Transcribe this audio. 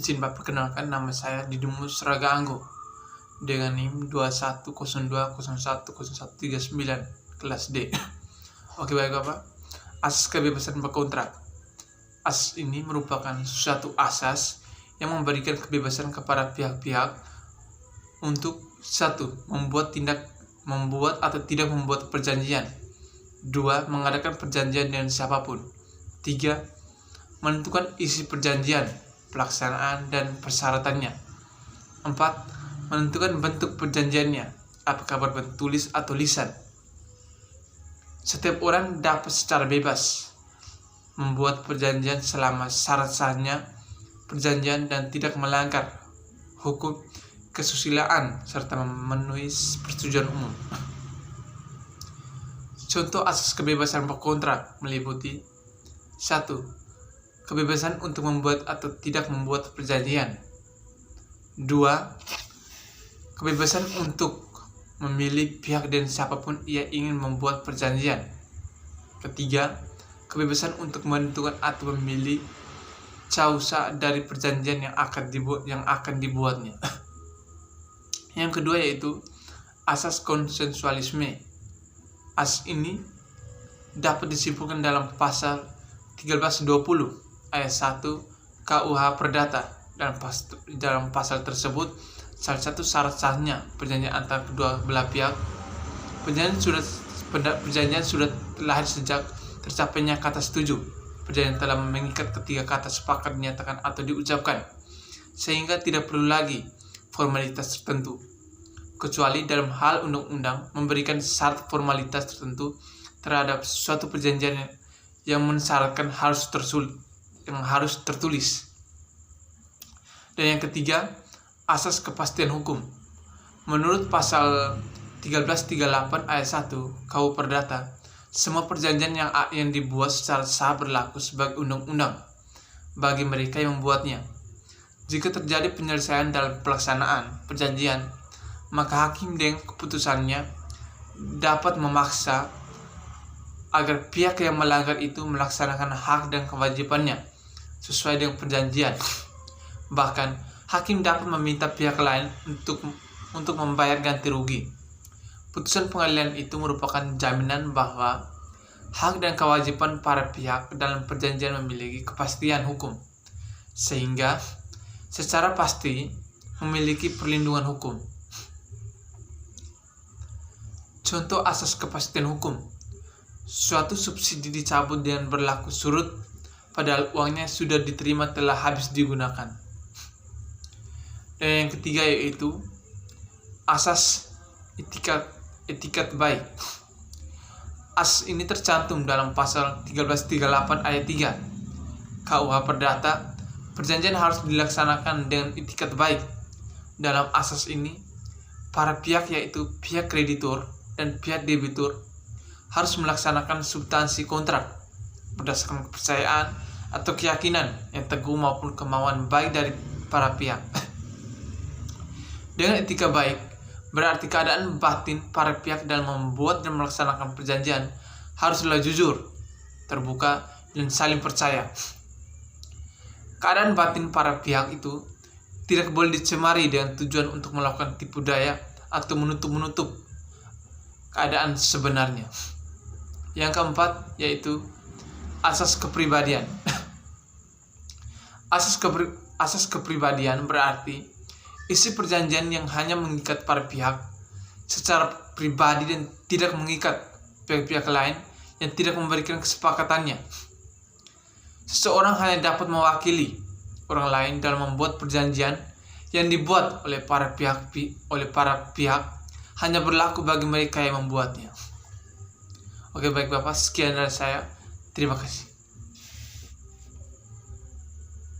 Izin Pak perkenalkan, nama saya Didimus Raga Anggo dengan NIM 2102010139 kelas D. Oke, baik Bapak. Asas kebebasan berkontrak. Asas ini merupakan suatu asas yang memberikan kebebasan kepada pihak-pihak untuk satu, membuat atau tidak membuat perjanjian. Dua, mengadakan perjanjian dengan siapapun. Tiga, menentukan isi perjanjian, pelaksanaan dan persyaratannya. 4. Menentukan bentuk perjanjiannya, apakah berbentuk tulis atau lisan. Setiap orang dapat secara bebas membuat perjanjian selama syarat sahnya perjanjian dan tidak melanggar hukum kesusilaan serta memenuhi persetujuan umum. Contoh asas kebebasan berkontrak meliputi 1. Kebebasan untuk membuat atau tidak membuat perjanjian. 2. Kebebasan untuk memilih pihak dan siapapun ia ingin membuat perjanjian. 3. Kebebasan untuk menentukan atau memilih causa dari perjanjian yang akan dibuatnya. Yang kedua yaitu asas konsensualisme. Asas ini dapat disimpulkan dalam pasal 1320 ayat 1 KUH Perdata. Dalam pasal tersebut, salah satu syarat sahnya perjanjian antara kedua belah pihak. Perjanjian sudah lahir sejak tercapainya kata setuju. Perjanjian telah mengikat ketiga kata sepakat dinyatakan atau diucapkan, sehingga tidak perlu lagi formalitas tertentu, kecuali dalam hal undang-undang memberikan syarat formalitas tertentu terhadap suatu perjanjian yang mensyaratkan harus tertulis. Dan yang ketiga, asas kepastian hukum. Menurut pasal 1338 ayat 1 KUH Perdata, semua perjanjian yang dibuat secara sah berlaku sebagai undang-undang bagi mereka yang membuatnya. Jika terjadi penyelesaian dalam pelaksanaan perjanjian, maka hakim dengan keputusannya dapat memaksa agar pihak yang melanggar itu melaksanakan hak dan kewajibannya sesuai dengan perjanjian. Bahkan, hakim dapat meminta pihak lain untuk membayar ganti rugi. Putusan pengadilan itu merupakan jaminan bahwa hak dan kewajiban para pihak dalam perjanjian memiliki kepastian hukum, sehingga secara pasti memiliki perlindungan hukum. Contoh asas kepastian hukum. Suatu subsidi dicabut dengan berlaku surut padahal uangnya sudah diterima telah habis digunakan. Dan yang ketiga yaitu asas etikat baik. Asas ini tercantum dalam pasal 1338 ayat 3 KUH Perdata. Perjanjian harus dilaksanakan dengan etikat baik. Dalam asas ini, para pihak yaitu pihak kreditur dan pihak debitur harus melaksanakan substansi kontrak berdasarkan kepercayaan atau keyakinan yang teguh maupun kemauan baik dari para pihak. Dengan etika baik, berarti keadaan batin para pihak dalam membuat dan melaksanakan perjanjian haruslah jujur, terbuka, dan saling percaya. Keadaan batin para pihak itu tidak boleh dicemari dengan tujuan untuk melakukan tipu daya atau menutup keadaan sebenarnya. Yang keempat yaitu asas kepribadian. Asas kepribadian berarti isi perjanjian yang hanya mengikat para pihak secara pribadi dan tidak mengikat pihak-pihak lain yang tidak memberikan kesepakatannya. Seseorang hanya dapat mewakili orang lain dalam membuat perjanjian yang dibuat oleh para pihak hanya berlaku bagi mereka yang membuatnya. Oke, baik Bapak, sekian dari saya. Terima kasih.